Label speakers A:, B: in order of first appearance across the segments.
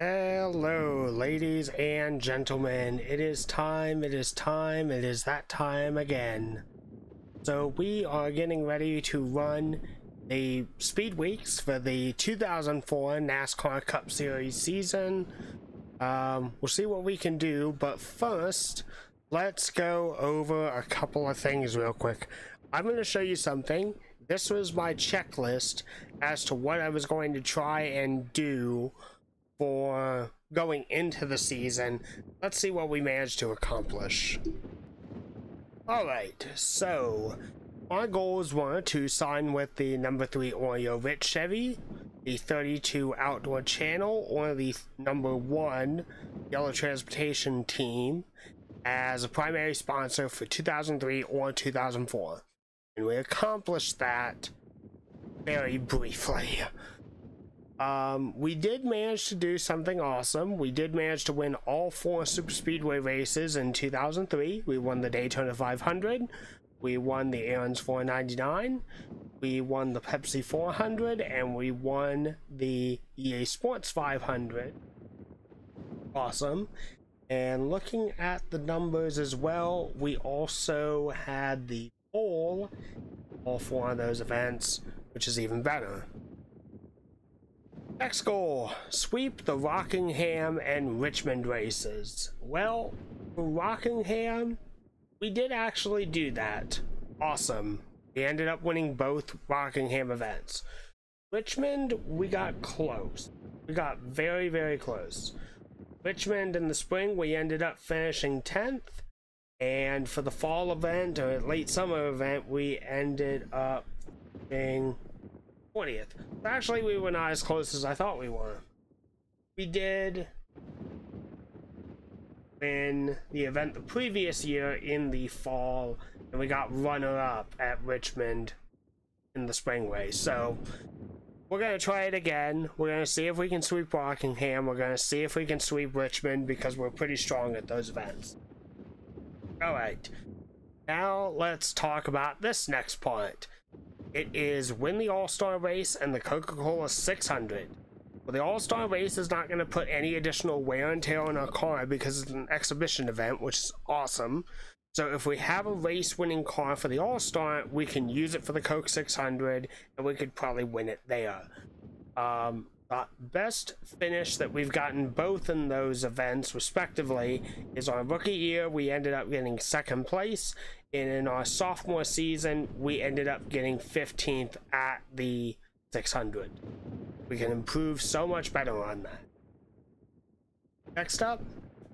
A: Hello, ladies and gentlemen. It is that time again. So we are getting ready to run the Speedweeks for the 2004 NASCAR Cup Series season. We'll see what we can do, but first, let's go over a couple of things real quick. I'm going to show you something. This was my checklist as to what I was going to try and do for going into the season. Let's see what we managed to accomplish. Alright, so our goals were to sign with the number 3 Oreo Rich Chevy, the 32 Outdoor Channel, or the number 1 Yellow Transportation Team as a primary sponsor for 2003 or 2004. And we accomplished that very briefly. We did manage to do something awesome. We did manage to win all 4 Super Speedway races in 2003. We won the Daytona 500. We won the Aaron's 499. We won the Pepsi 400, and we won the EA Sports 500. Awesome. And looking at the numbers as well, we also had the pole, all 4 of those events, which is even better. Next goal, sweep the Rockingham and Richmond races. Well, for Rockingham, we did actually do that. Awesome. We ended up winning both Rockingham events. Richmond, we got close. We got very, very close. Richmond in the spring, we ended up finishing 10th. And for the fall event, or late summer event, we ended up being 20th. Actually, we were not as close as I thought we were. We did win the event the previous year in the fall, and we got runner-up at Richmond in the spring race. So we're going to try it again. We're going to see if we can sweep Rockingham. We're going to see if we can sweep Richmond, because we're pretty strong at those events. Alright, now let's talk about this next part. It is win the All-Star race and the Coca-Cola 600. Well, the All-Star race is not going to put any additional wear and tear on our car because it's an exhibition event, which is awesome. So if we have a race-winning car for the All-Star, we can use it for the Coke 600, and we could probably win it there. The best finish that we've gotten both in those events, respectively, is our rookie year. We ended up getting 2nd place. And in our sophomore season, we ended up getting 15th at the 600. We can improve so much better on that. Next up,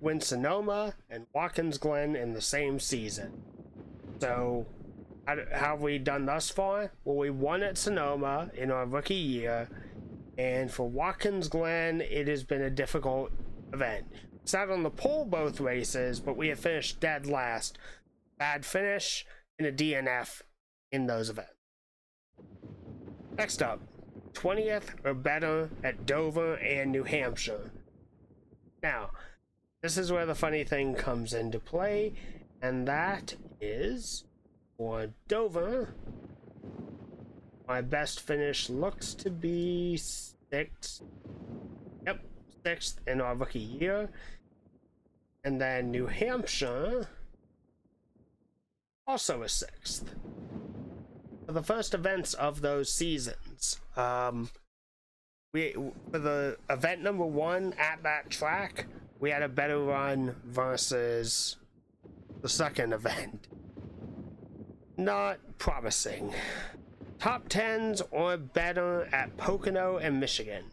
A: win Sonoma and Watkins Glen in the same season. So, how have we done thus far? Well, we won at Sonoma in our rookie year. And for Watkins Glen, it has been a difficult event. We sat on the pole both races, but we have finished dead last. Bad finish and a DNF in those events. Next up, 20th or better at Dover and New Hampshire. Now, this is where the funny thing comes into play, and that is for Dover. My best finish looks to be 6th. Yep, 6th in our rookie year. And then New Hampshire, also a 6th. For the first events of those seasons, for the event number 1 at that track, we had a better run versus the second event. Not promising. Top 10s or better at Pocono and Michigan.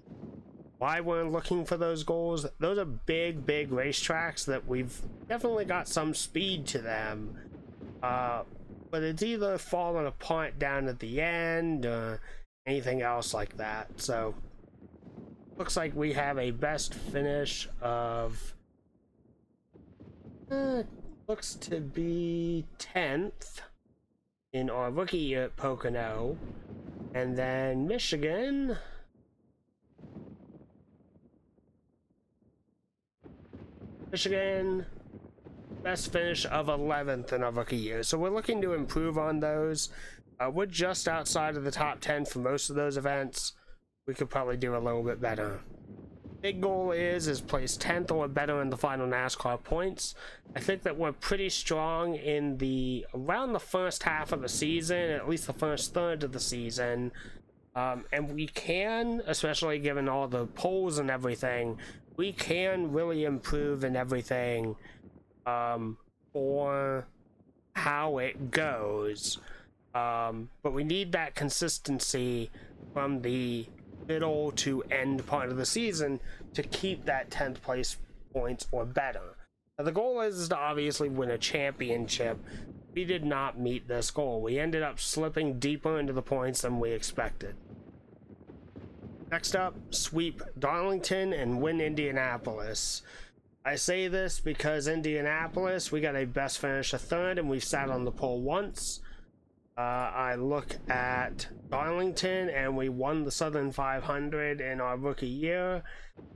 A: Why we're looking for those goals? Those are big racetracks that we've definitely got some speed to them. But it's either falling apart down at the end or anything else like that. So looks like we have a best finish of looks to be 10th in our rookie year at Pocono. And then Michigan, best finish of 11th in our rookie year. So we're looking to improve on those. We're just outside of the top 10 for most of those events. We could probably do a little bit better. big goal is place 10th or better in the final NASCAR points. I think that we're pretty strong in around the first half of the season, at least the first third of the season. And we can, especially given all the polls and everything, we can really improve in everything for how it goes. But we need that consistency from the middle to end part of the season to keep that 10th place points or better. Now, the goal is to obviously win a championship. We did not meet this goal. We ended up slipping deeper into the points than we expected. Next up, sweep Darlington and win Indianapolis. I say this because Indianapolis, we got a best finish of third and we've sat on the pole once. I look at Darlington and we won the Southern 500 in our rookie year.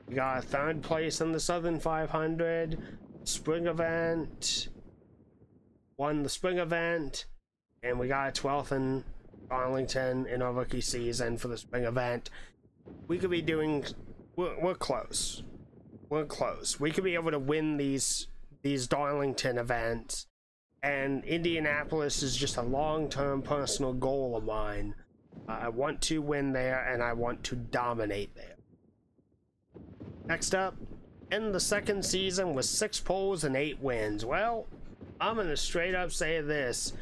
A: We got a third place in the Southern 500. Spring event, won the spring event, and we got a 12th in Darlington in our rookie season for the spring event. We could be doing, we're close. We're close. We could be able to win these Darlington events. And Indianapolis is just a long-term personal goal of mine. I want to win there and I want to dominate there. Next up, end the second season with 6 poles and 8 wins. Well, I'm gonna straight up say this.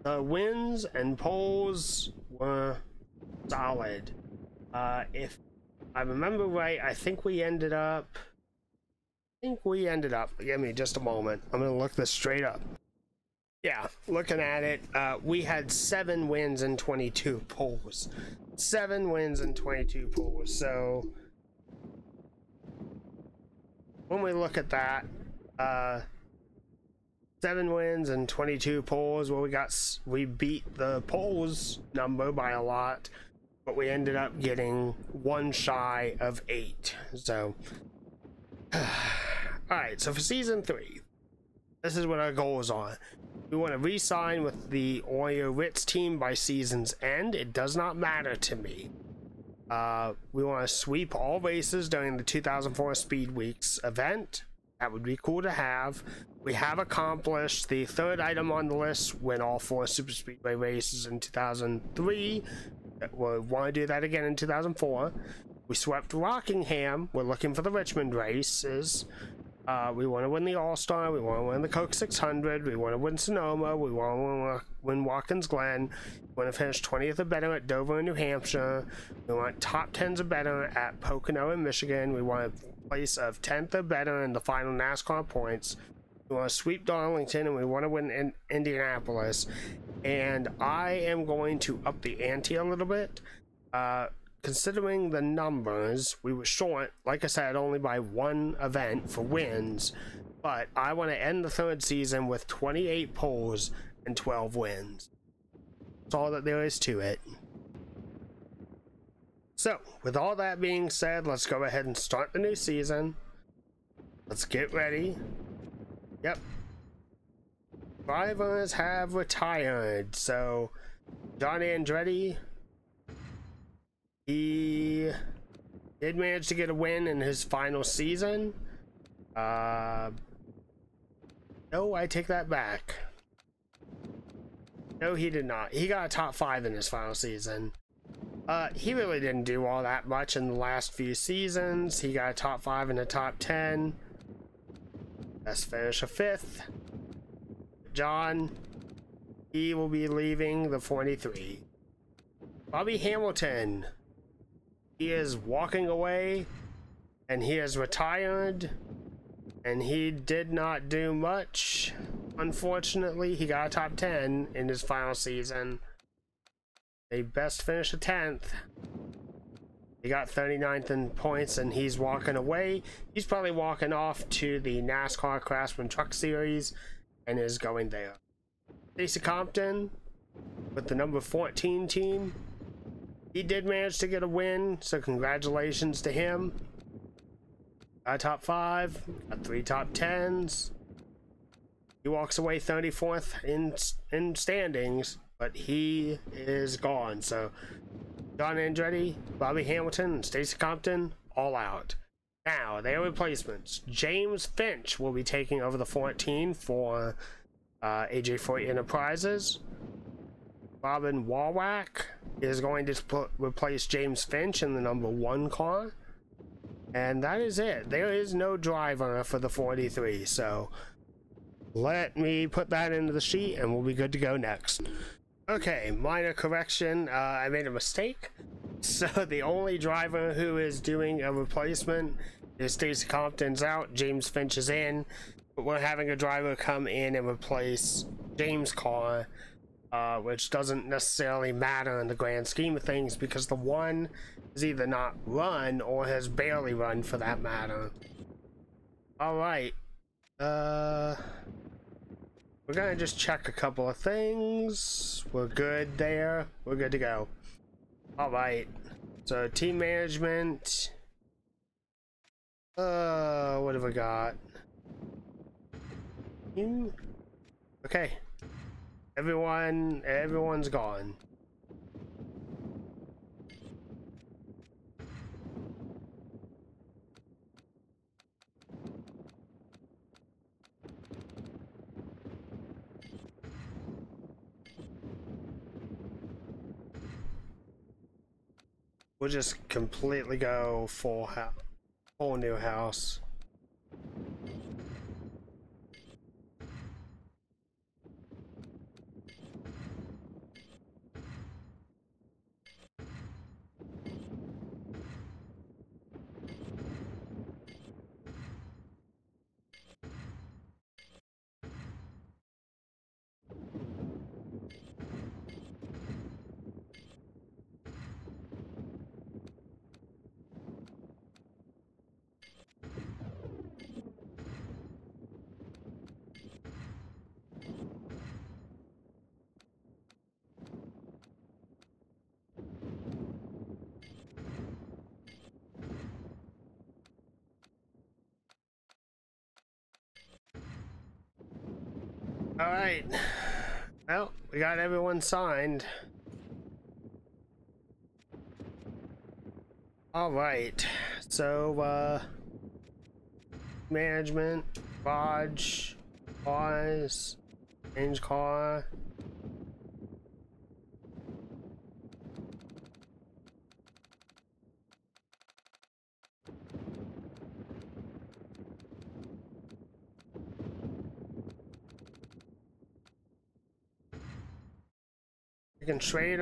A: The wins and poles were solid. If I remember right, I think we ended up, give me just a moment. I'm gonna look this straight up. Yeah, looking at it, we had 7 wins and 22 poles. 7 wins and 22 poles. So when we look at that, 7 wins and 22 poles. Well, we beat the poles number by a lot, but we ended up getting 1 shy of 8. So, all right. So for season 3, this is what our goals are. We want to re-sign with the Oyer Ritz team by season's end. It does not matter to me. We want to sweep all races during the 2004 Speedweeks event. That would be cool to have. We have accomplished the 3rd item on the list, win all 4 Super Speedway races in 2003. We want to do that again in 2004. We swept Rockingham. We're looking for the Richmond races. We want to win the All-Star. We want to win the Coke 600. We want to win Sonoma. We want to win Watkins Glen. We want to finish 20th or better at Dover in New Hampshire. We want top 10s or better at Pocono in Michigan. We want a place of 10th or better in the final NASCAR points. We want to sweep Darlington, and we want to win in Indianapolis. And I am going to up the ante a little bit. Considering the numbers, we were short, like I said, only by 1 event for wins, but I want to end the 3rd season with 28 poles and 12 wins. That's all that there is to it. So, with all that being said, let's go ahead and start the new season. Let's get ready. Yep. Drivers have retired, so John Andretti, he did manage to get a win in his final season. No, I take that back. No, he did not. He got a top 5 in his final season. He really didn't do all that much in the last few seasons. He got a top 5 and a top 10. Best finish of 5th. John, he will be leaving the 43. Bobby Hamilton, he is walking away and he is retired and he did not do much. Unfortunately, he got a top 10 in his final season. A best finish of 10th. He got 39th in points and he's walking away. He's probably walking off to the NASCAR Craftsman Truck Series and is going there. Stacey Compton with the number 14 team. He did manage to get a win, so congratulations to him. Got a top 5, got 3 top 10s. He walks away 34th in standings, but he is gone. So John Andretti, Bobby Hamilton, and Stacey Compton all out. Now, their replacements. James Finch will be taking over the 14 for AJ4 Enterprises. Robin Warwack is going to replace James Finch in the number 1 car. And that is it. There is no driver for the 43, so let me put that into the sheet and we'll be good to go next. Okay, minor correction. I made a mistake. So the only driver who is doing a replacement is Stacey Compton's out, James Finch is in, but we're having a driver come in and replace James' car, which doesn't necessarily matter in the grand scheme of things because the one is either not run or has barely run for that matter. All right. We're gonna just check a couple of things. We're good there. We're good to go. All right. So team management. What have we got? Okay. Everyone's gone. We'll just completely go full new house. All right. Well, we got everyone signed. All right. So, management, Raj, Wise, change car. You can trade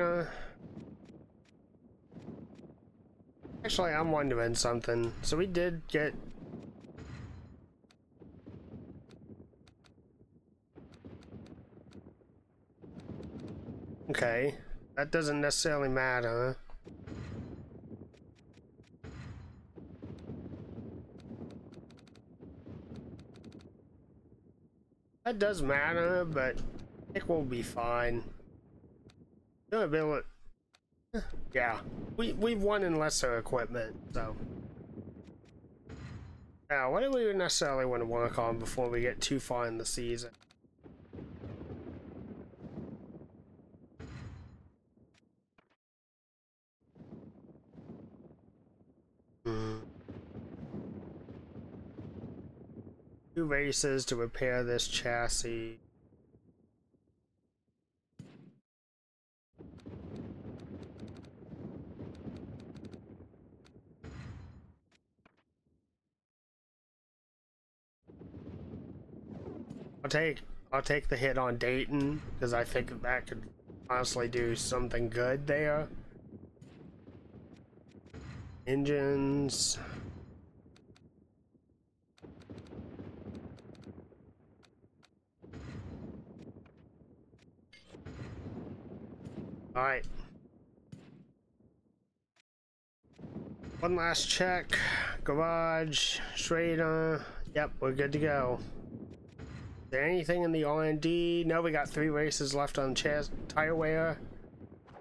A: Actually, I'm wondering something. So we did get okay. That doesn't necessarily matter. That does matter, but I think we'll be fine. Yeah, we've won in lesser equipment, so. Now, what do we necessarily want to work on before we get too far in the season? Two races to repair this chassis. I'll take the hit on Dayton because I think that could honestly do something good there. Engines. All right. One last check. Garage, Schrader. Yep, we're good to go. Is there anything in the R&D? No, we got 3 races left on tire wear.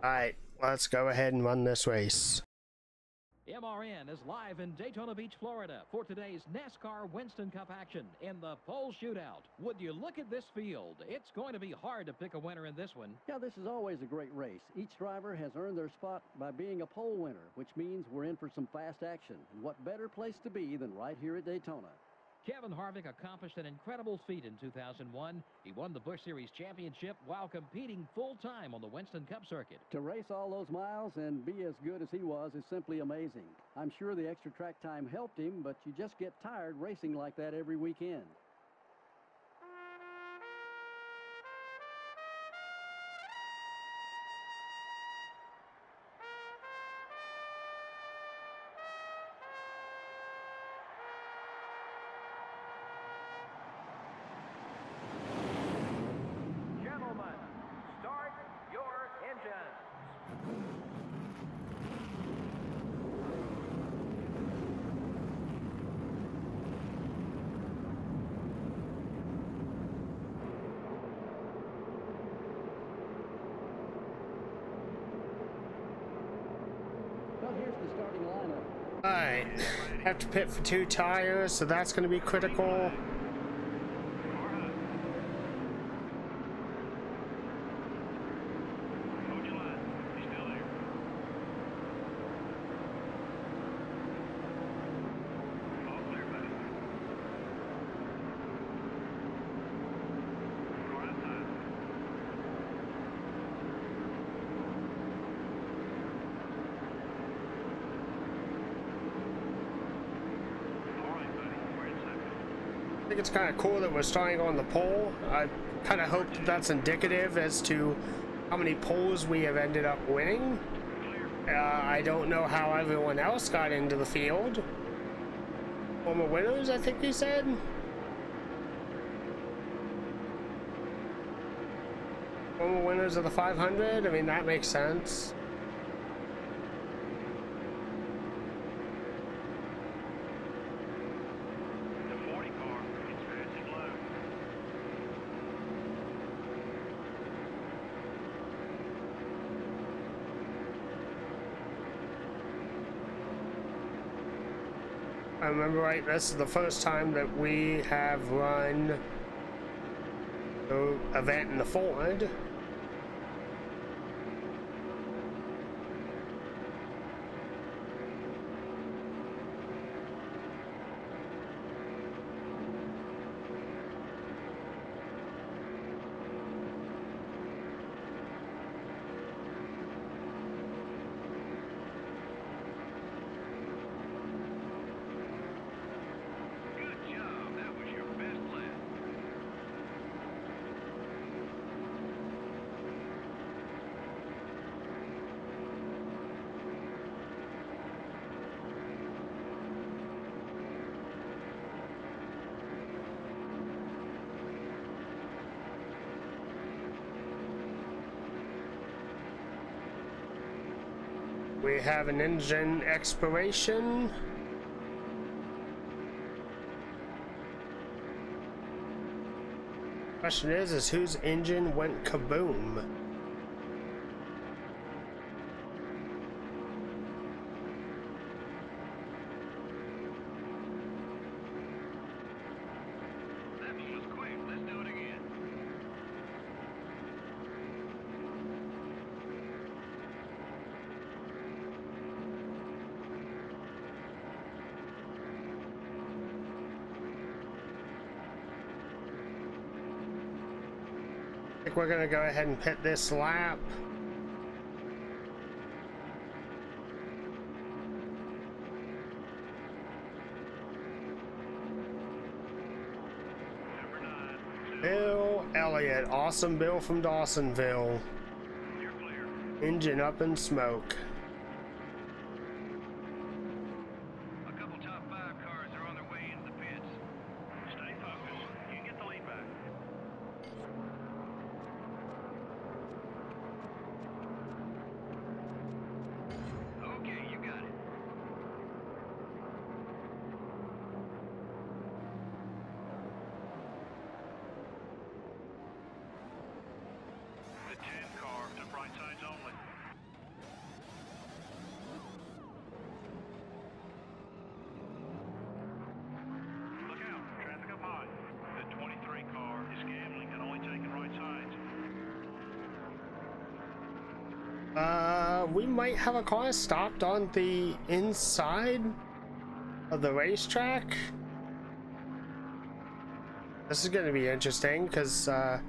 A: Alright, let's go ahead and run this race.
B: MRN is live in Daytona Beach, Florida for today's NASCAR Winston Cup action in the pole shootout. Would you look at this field? It's going to be hard to pick a winner in this one.
C: Yeah, this is always a great race. Each driver has earned their spot by being a pole winner, which means we're in for some fast action. And what better place to be than right here at Daytona?
B: Kevin Harvick accomplished an incredible feat in 2001. He won the Busch Series championship while competing full-time on the Winston Cup circuit.
C: To race all those miles and be as good as he was is simply amazing. I'm sure the extra track time helped him, but you just get tired racing like that every weekend.
A: Alright, have to pit for 2 tires, so that's going to be critical. I think it's kind of cool that we're starting on the pole. I kind of hope that that's indicative as to how many poles we have ended up winning. I don't know how everyone else got into the field. Former winners, I think you said. Former winners of the 500. I mean, that makes sense. I remember right, this is the first time that we have run the event in the Ford. We have an engine expiration. Question is whose engine went kaboom? I think we're gonna go ahead and pit this lap. Bill Elliott, awesome Bill from Dawsonville. Engine up in smoke. We might have a car stopped on the inside of the racetrack. This is going to be interesting because I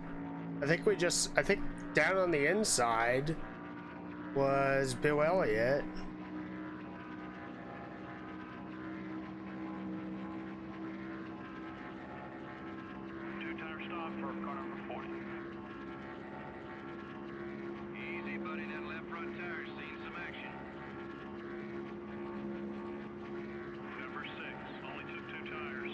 A: think down on the inside was Bill Elliott.
D: Two-tire stop for car number 40. Easy, buddy. That left front tire's seen some action. Number 6 only took 2 tires.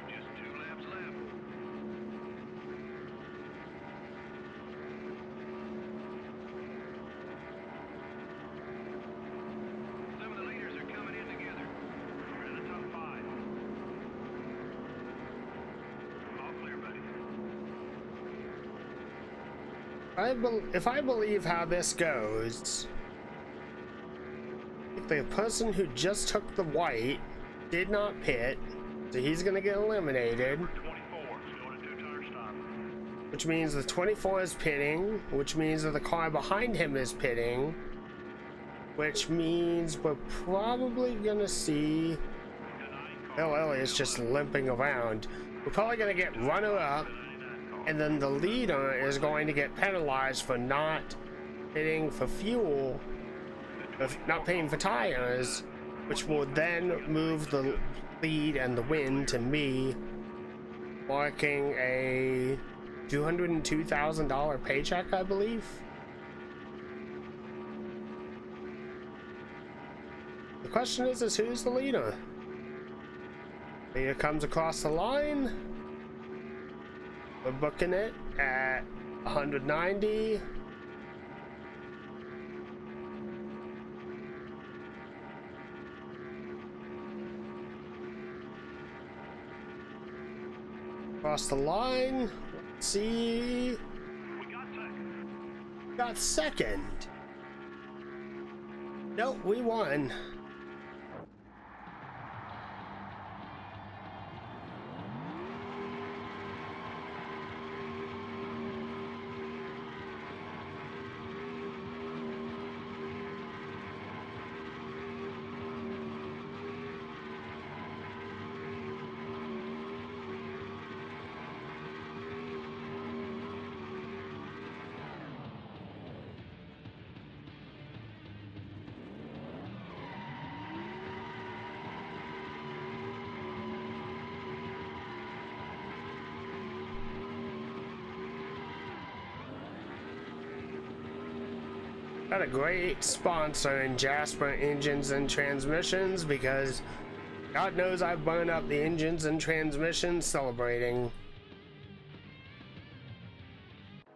D: Just 2 laps left. Some of the leaders are coming in together. We're in the top 5. All clear, buddy.
A: If I believe how this goes, the person who just took the white did not pit, so he's gonna get eliminated.
D: 24 is going to two-tire stop.
A: Which means the 24 is pitting, which means that the car behind him is pitting, which means we're probably gonna see Bill Elliott's just limping around. We're probably gonna get runner-up, and then the leader is going to get penalized for not pitting for fuel, not paying for tires, which will then move the lead and the win to me, marking a $202,000 paycheck, I believe. The question is who's the leader? Leader comes across the line. We're booking it at 190. Across the line. Let's see.
D: We
A: Got second. Nope, we won. Got a great sponsor in Jasper Engines and Transmissions, because God knows I've burned up the engines and transmissions celebrating.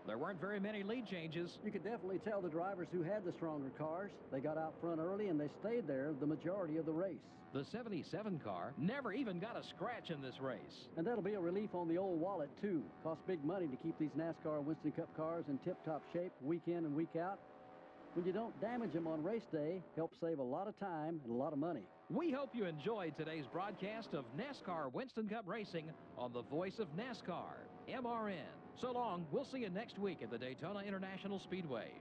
B: There weren't very many lead changes.
C: You could definitely tell the drivers who had the stronger cars. They got out front early and they stayed there the majority of the race.
B: The 77 car never even got a scratch in this race.
C: And that'll be a relief on the old wallet, too. Costs big money to keep these NASCAR Winston Cup cars in tip-top shape week in and week out. When you don't damage them on race day, helps save a lot of time and a lot of money.
B: We hope you enjoyed today's broadcast of NASCAR Winston Cup Racing on the voice of NASCAR, MRN. So long, we'll see you next week at the Daytona International Speedway.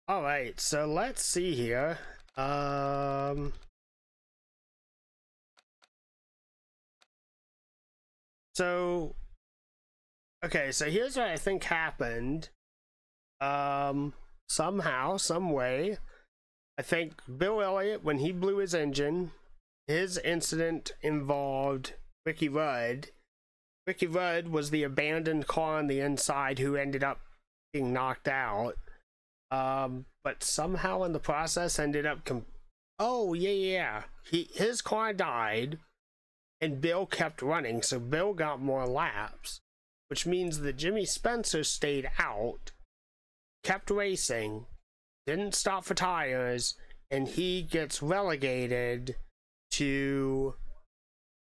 A: All right, so let's see here. So, okay, so here's what I think happened. Somehow, some way, I think Bill Elliott, when he blew his engine, his incident involved Ricky Rudd. Ricky Rudd was the abandoned car on the inside who ended up being knocked out. But somehow in the process ended up his car died and Bill kept running, so Bill got more laps, which means that Jimmy Spencer stayed out, kept racing, didn't stop for tires, and he gets relegated to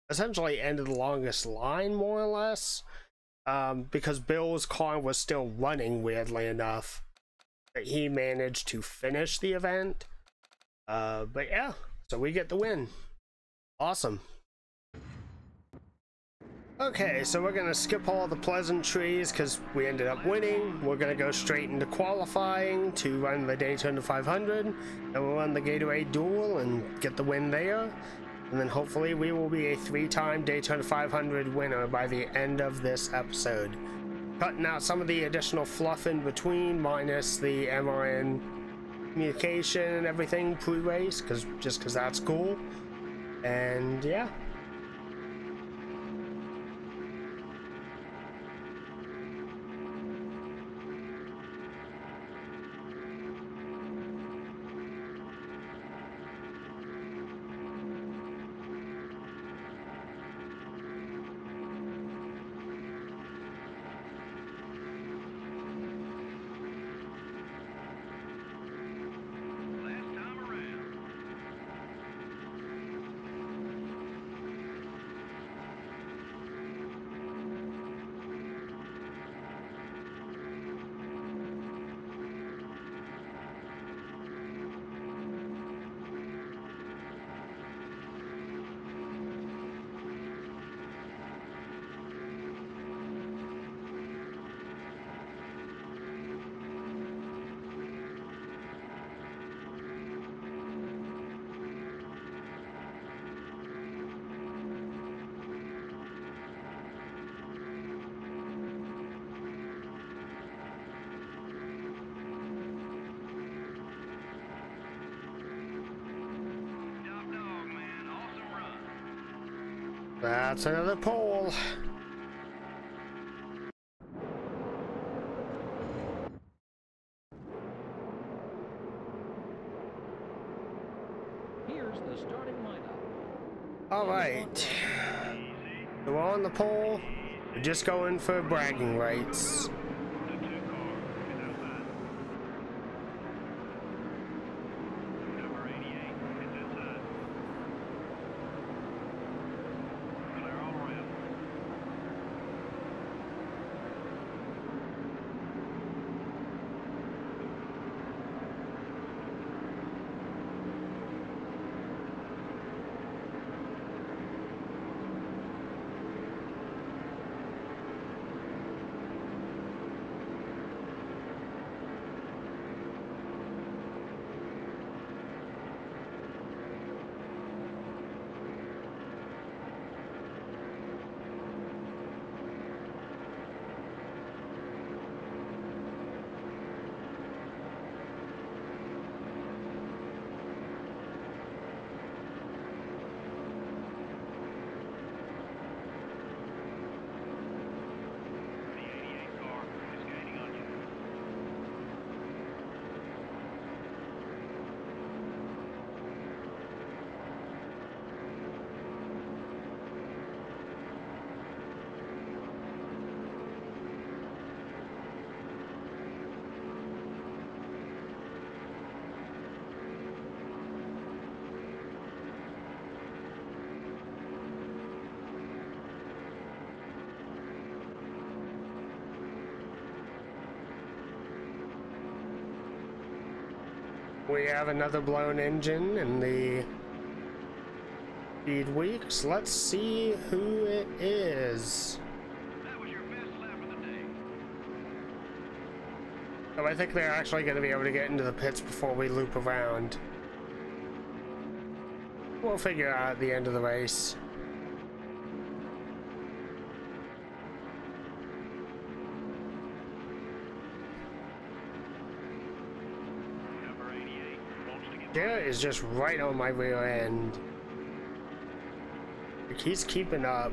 A: essentially end of the longest line, more or less, because Bill's car was still running, weirdly enough, that he managed to finish the event. But yeah, so we get the win. Awesome. Okay, so we're gonna skip all the pleasantries because we ended up winning. We're gonna go straight into qualifying to run the Daytona 500, and we'll run the Gatorade Duel and get the win there. And then hopefully we will be a 3-time Daytona 500 winner by the end of this episode. Cutting out some of the additional fluff in between, minus the MRN communication and everything pre-race, just because that's cool. And yeah. That's another pole.
B: Here's the starting lineup.
A: All right. So we're on the pole. We're just going for bragging rights. We have another blown engine in the Speedweeks. Let's see who it is.
D: That was your best lap of the day.
A: So I think they're actually going to be able to get into the pits before we loop around. We'll figure out at the end of the race. Garrett is just right on my rear end. Like, he's keeping up.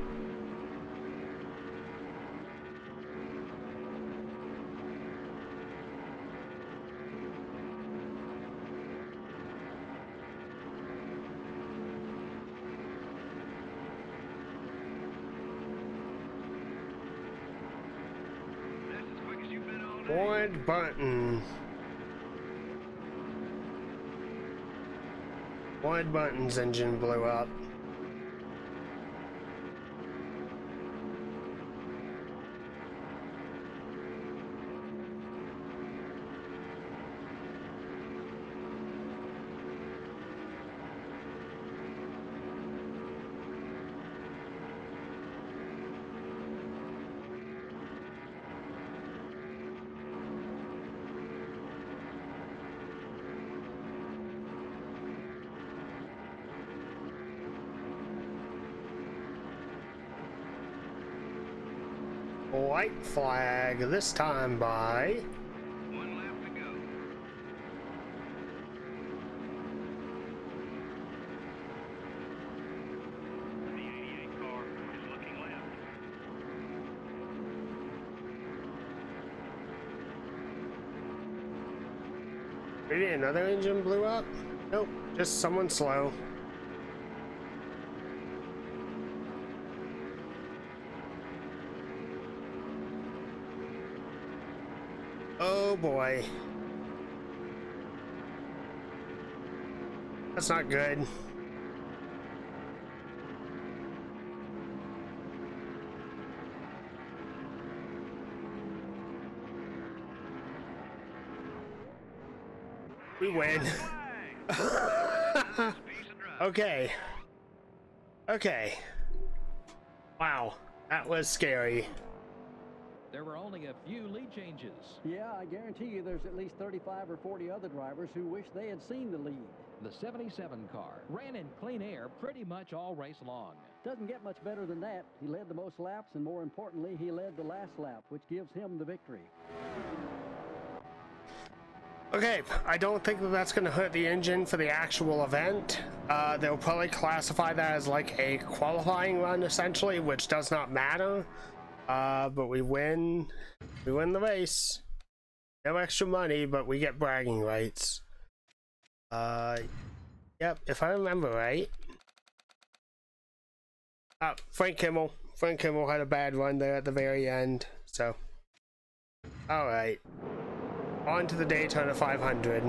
D: That's as quick as you've been all day.
A: Forward button. Forward button's engine blew up. White flag, this time by...
D: One lap to go. The 88 car is looking left.
A: Maybe another engine blew up? Nope, just someone slow. Oh boy. That's not good. We win. Okay. Okay. Wow, that was scary.
B: There were only a few lead changes.
C: Yeah, I guarantee you there's at least 35 or 40 other drivers who wish they had seen the lead.
B: The 77 car ran in clean air pretty much all race long.
C: Doesn't get much better than that. He led the most laps, and more importantly, he led the last lap, which gives him the victory.
A: Okay, I don't think that that's going to hurt the engine for the actual event. They'll probably classify that as like a qualifying run, essentially, which does not matter. But we win the race. No extra money, but we get bragging rights. Yep, if I remember right. Frank Kimmel had a bad run there at the very end, so. Alright. On to the Daytona 500.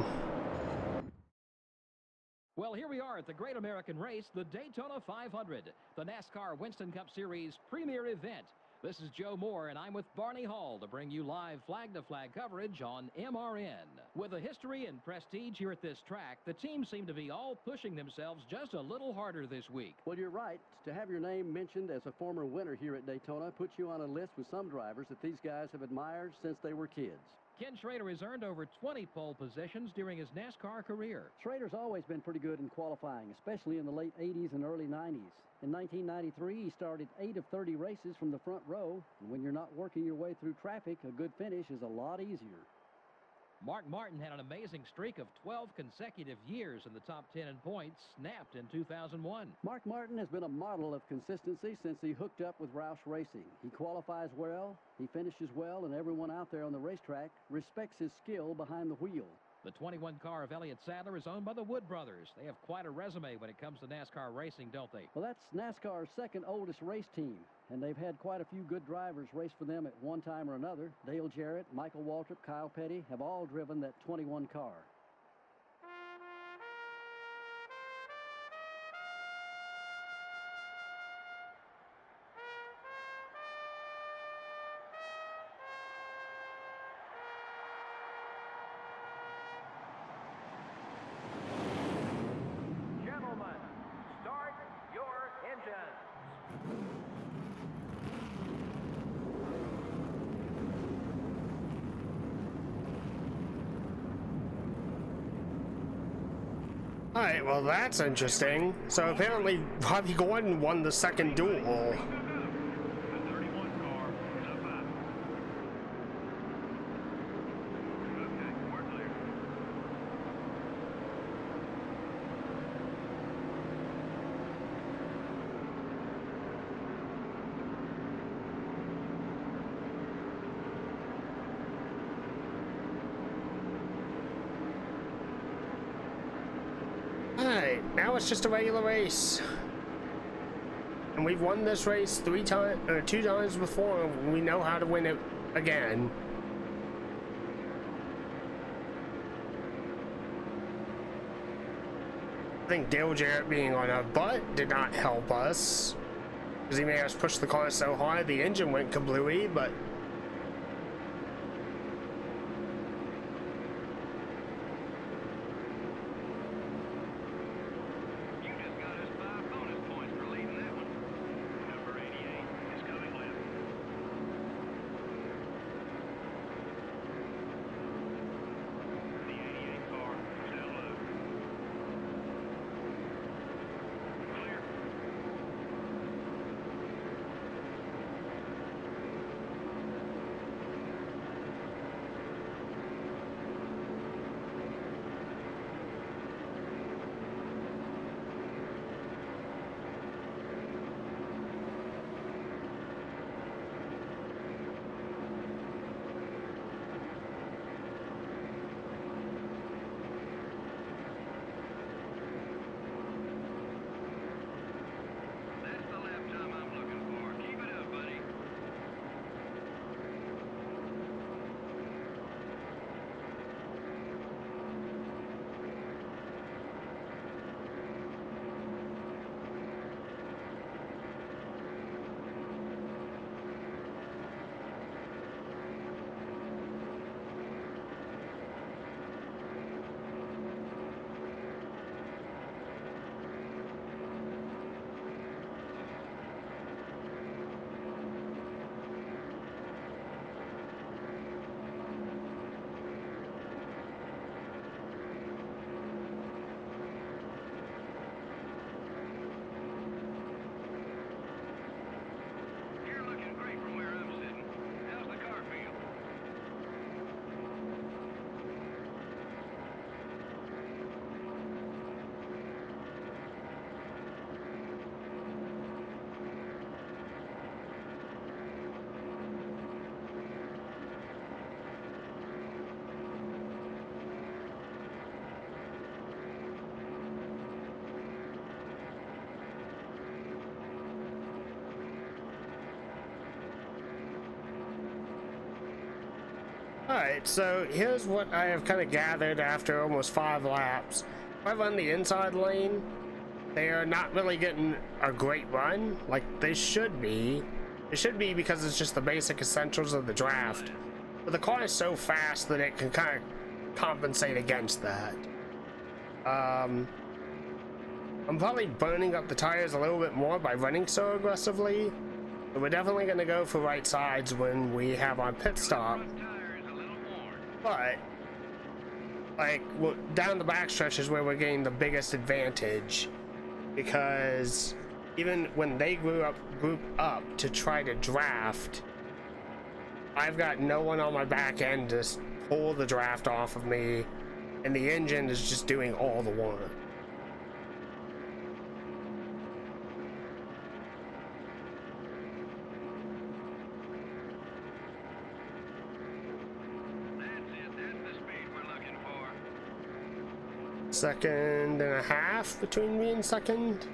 B: Well, here we are at the Great American Race, the Daytona 500, the NASCAR Winston Cup Series premier event. This is Joe Moore, and I'm with Barney Hall to bring you live flag-to-flag coverage on MRN. With a history and prestige here at this track, the teams seem to be all pushing themselves just a little harder this week.
C: Well, you're right. To have your name mentioned as a former winner here at Daytona puts you on a list with some drivers that these guys have admired since they were kids.
B: Ken Schrader has earned over 20 pole positions during his NASCAR career.
C: Schrader's always been pretty good in qualifying, especially in the late 80s and early 90s. In 1993, he started 8 of 30 races from the front row, and when you're not working your way through traffic, a good finish is a lot easier.
B: Mark Martin had an amazing streak of 12 consecutive years in the top 10 in points, snapped in 2001.
C: Mark Martin has been a model of consistency since he hooked up with Roush Racing. He qualifies well, he finishes well, and everyone out there on the racetrack respects his skill behind the wheel.
B: The 21 car of Elliott Sadler is owned by the Wood brothers. They have quite a resume when it comes to NASCAR racing, don't they?
C: Well, that's NASCAR's second oldest race team, and they've had quite a few good drivers race for them at one time or another. Dale Jarrett, Michael Waltrip, Kyle Petty have all driven that 21 car.
A: Alright, well that's interesting. So apparently Bobby Gordon won the second duel.
D: The 31 car is up high. Okay, we're clear.
A: now it's just a regular race. And we've won this race 2 times before. We know how to win it again. I think Dale Jarrett being on our butt did not help us, because he made us push the car so hard the engine went kablooey, but alright, so here's what I have kind of gathered after almost 5 laps. If I run the inside lane, they are not really getting a great run like they should be. It should be because it's just the basic essentials of the draft. But the car is so fast that it can kind of compensate against that. I'm probably burning up the tires a little bit more by running so aggressively. But we're definitely going to go for right sides when we have our pit stop. But, like, down the backstretch is where we're getting the biggest advantage, because even when they group up to try to draft, I've got no one on my back end to pull the draft off of me, and the engine is just doing all the work. Second and a half between me and second.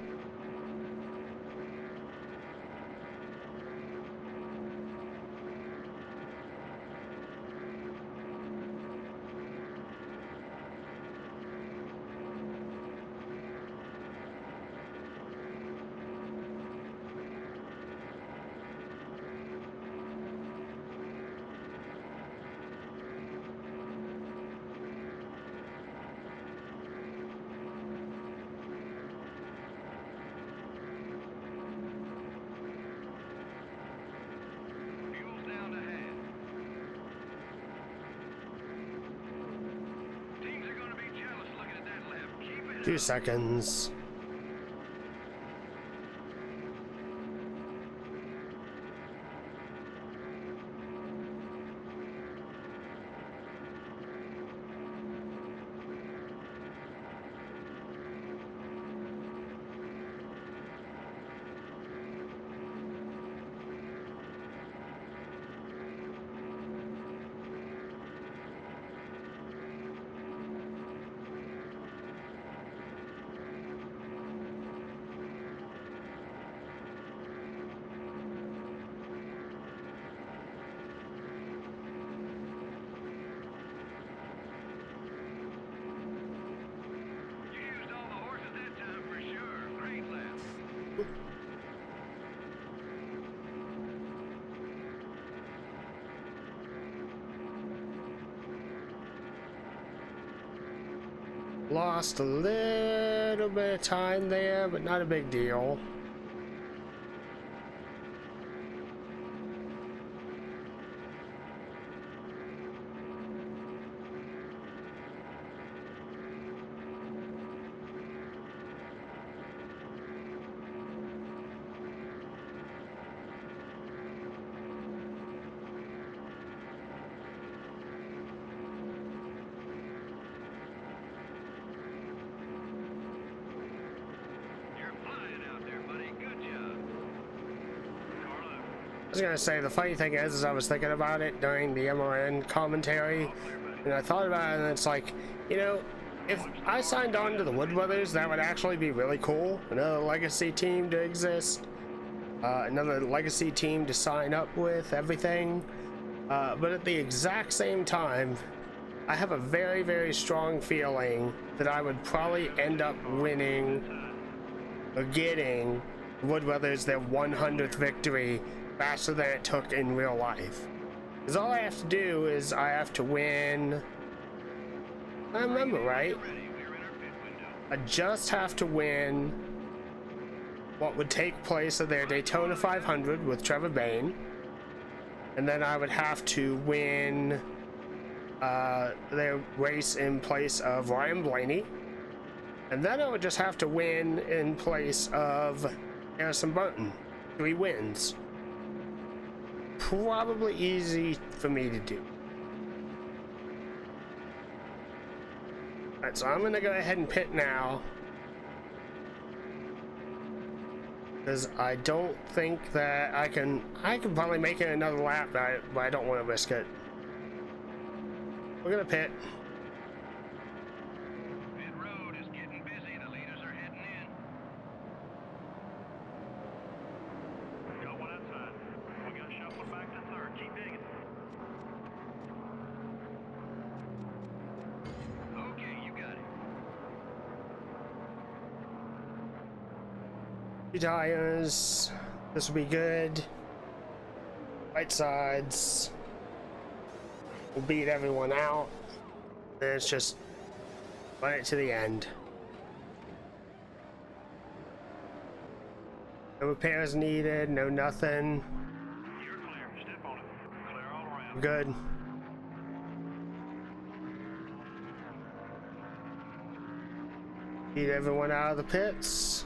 D: Down ahead.
A: 2 seconds. Lost a little bit of time there, but not a big deal. I was gonna say, the funny thing is I was thinking about it during the MRN commentary, and I thought about it, and it's like, you know, if I signed on to the Wood Brothers, that would actually be really cool. Another legacy team to exist, another legacy team to sign up with, everything. But at the exact same time, I have a very, very strong feeling that I would probably end up winning or getting Wood Brothers their 100th victory faster than it took in real life. Because all I have to do is I have to win, I remember right, I just have to win what would take place at their Daytona 500 with Trevor Bayne, and then I would have to win their race in place of Ryan Blaney, and then I would just have to win in place of Harrison Burton. 3 wins. Probably easy for me to do. Alright, so I'm gonna go ahead and pit now, because I don't think that I can probably make it another lap, but I don't want to risk it. We're gonna pit.
D: Pit road is getting busy. The leaders are heading in. Got one outside. We got shuffled back to third. Keep digging. Okay, you got it.
A: 2 tires. This will be good. Right sides. We'll beat everyone out. Then it's just run it to the end. No repairs needed, no nothing.
D: You're clear. Step on it. Clear all around.
A: We're good. Beat everyone out of the pits.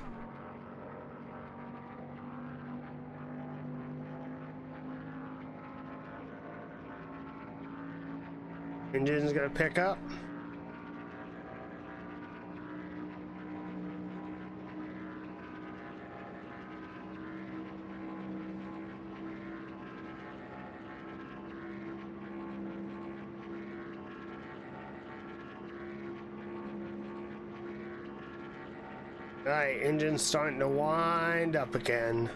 A: Engine's gonna pick up. Alright, engine's starting to wind up again.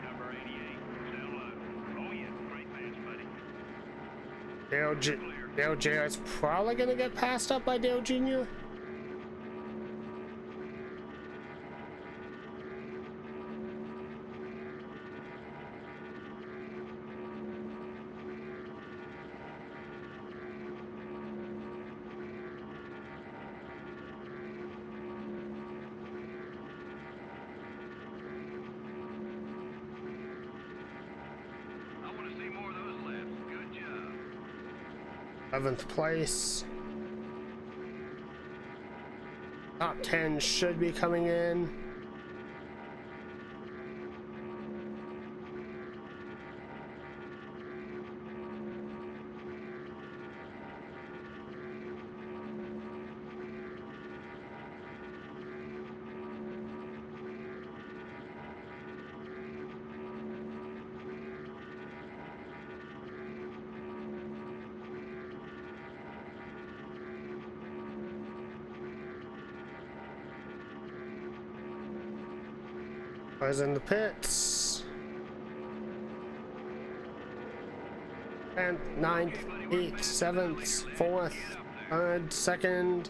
D: Number 88. Down low. Oh yeah. Great pass, buddy.
A: Dale Jarrett's probably gonna get passed up by Dale Jr.
D: I want to see more of those laps. Good job.
A: 11th place. Top 10 should be coming in. Was in the pits. 10th, 9th, 8th, 7th, 4th, 3rd, 2nd.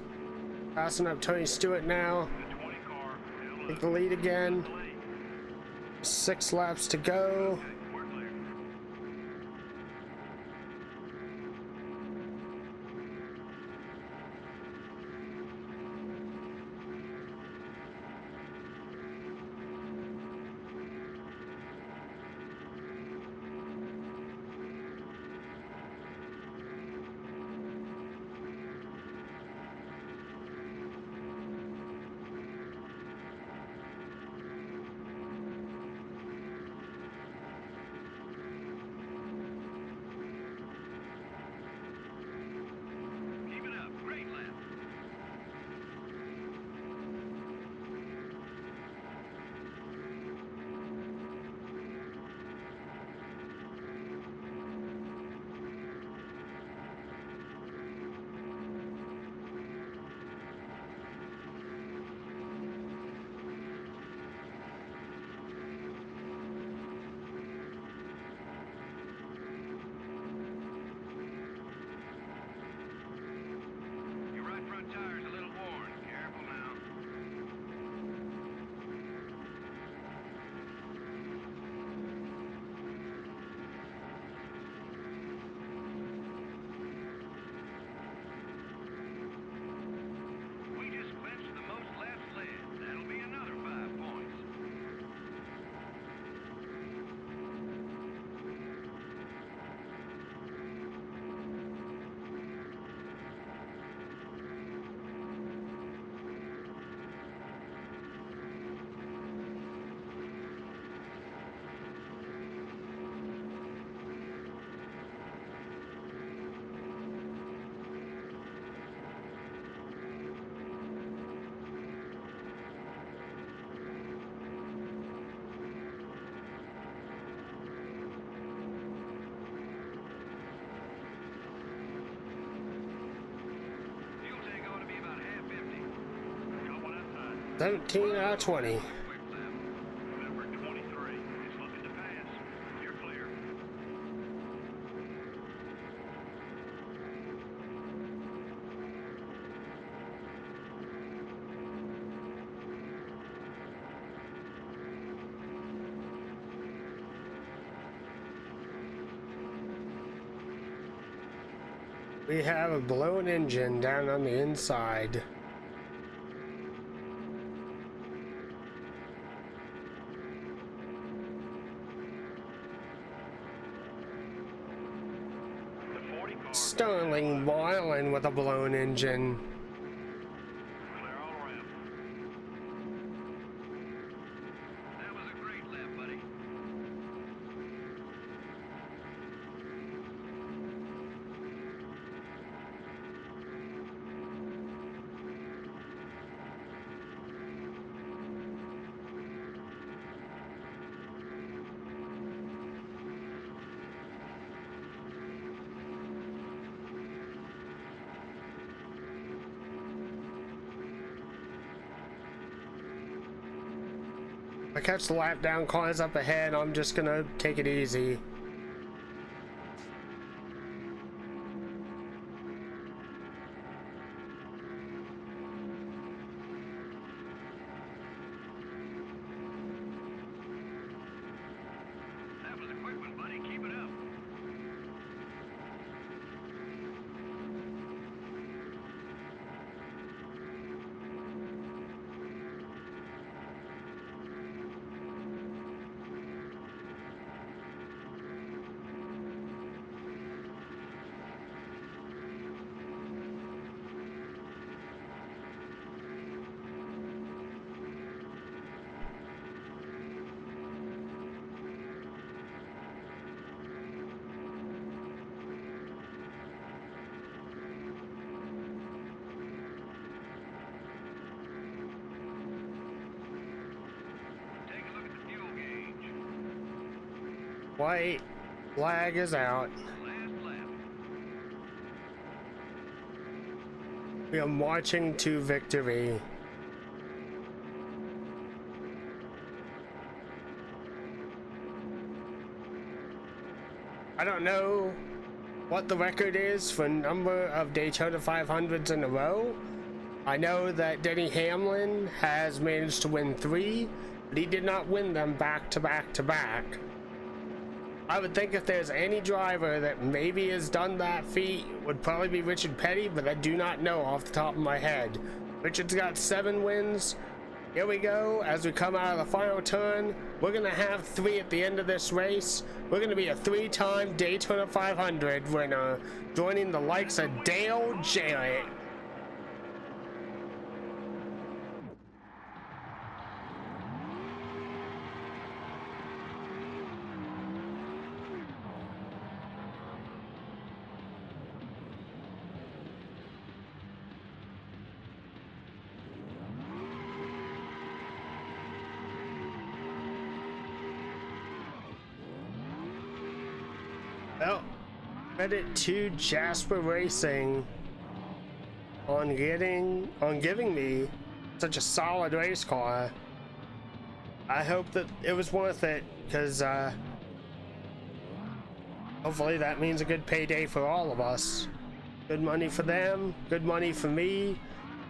A: Passing up Tony Stewart now. Take the lead again. 6 laps to go.
D: Quick lap.
A: 17 out of 20.
D: Number 23 is looking to pass. You're clear.
A: We have a blown engine down on the inside.
D: The 40 car.
A: Sterling Moylan with a blown engine.
D: Clear all around. That was a great lap, buddy.
A: I catch the lap down cars up ahead. I'm just gonna take it easy.
D: That was a quick one, buddy. Keep it up. Take a look at the fuel gauge.
A: White flag is out.
D: Last lap.
A: We are marching to victory. I don't know what the record is for number of Daytona 500s in a row. I know that Denny Hamlin has managed to win 3, but he did not win them back to back to back. I would think if there's any driver that maybe has done that feat, it would probably be Richard Petty, but I do not know off the top of my head. Richard's got 7 wins. Here we go. As we come out of the final turn, we're gonna have 3 at the end of this race. We're gonna be a 3-time Daytona 500 winner, joining the likes of Dale Jarrett. Well, credit to Jasper Racing on giving me such a solid race car. I hope that it was worth it, because hopefully that means a good payday for all of us. Good money for them, good money for me.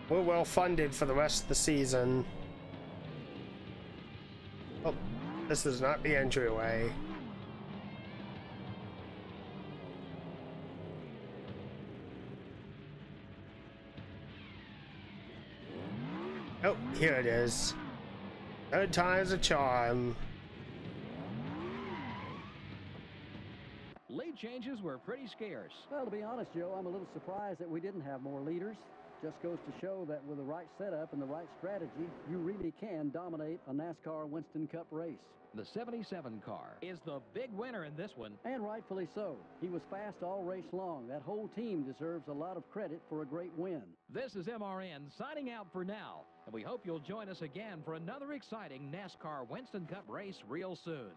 A: We're well funded for the rest of the season. Oh, this is not the entryway. Oh, here it is. Third time's a charm.
B: Lead changes were pretty scarce.
C: Well, to be honest, Joe, I'm a little surprised that we didn't have more leaders. Just goes to show that with the right setup and the right strategy, you really can dominate a NASCAR Winston Cup race.
B: The 77 car is the big winner in this one.
C: And rightfully so. He was fast all race long. That whole team deserves a lot of credit for a great win.
B: This is MRN signing out for now, and we hope you'll join us again for another exciting NASCAR Winston Cup race real soon.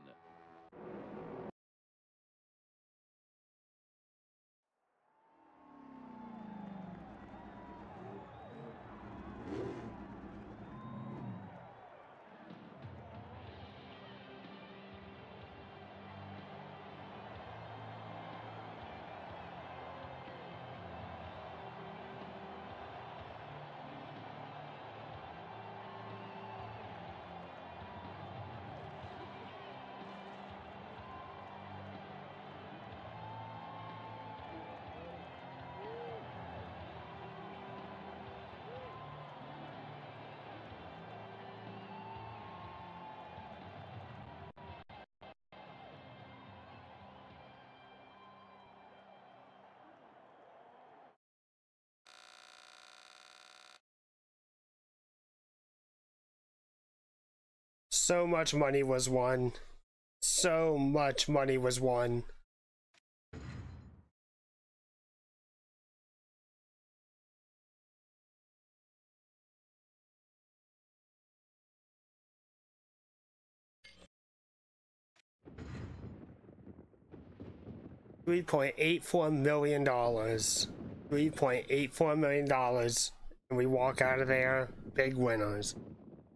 A: So much money was won. So much money was won. $3.84 million. $3.84 million. And we walk out of there big winners.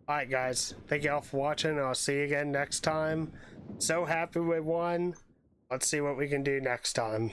A: Alright guys, thank you all for watching. I'll see you again next time. So happy we won. Let's see what we can do next time.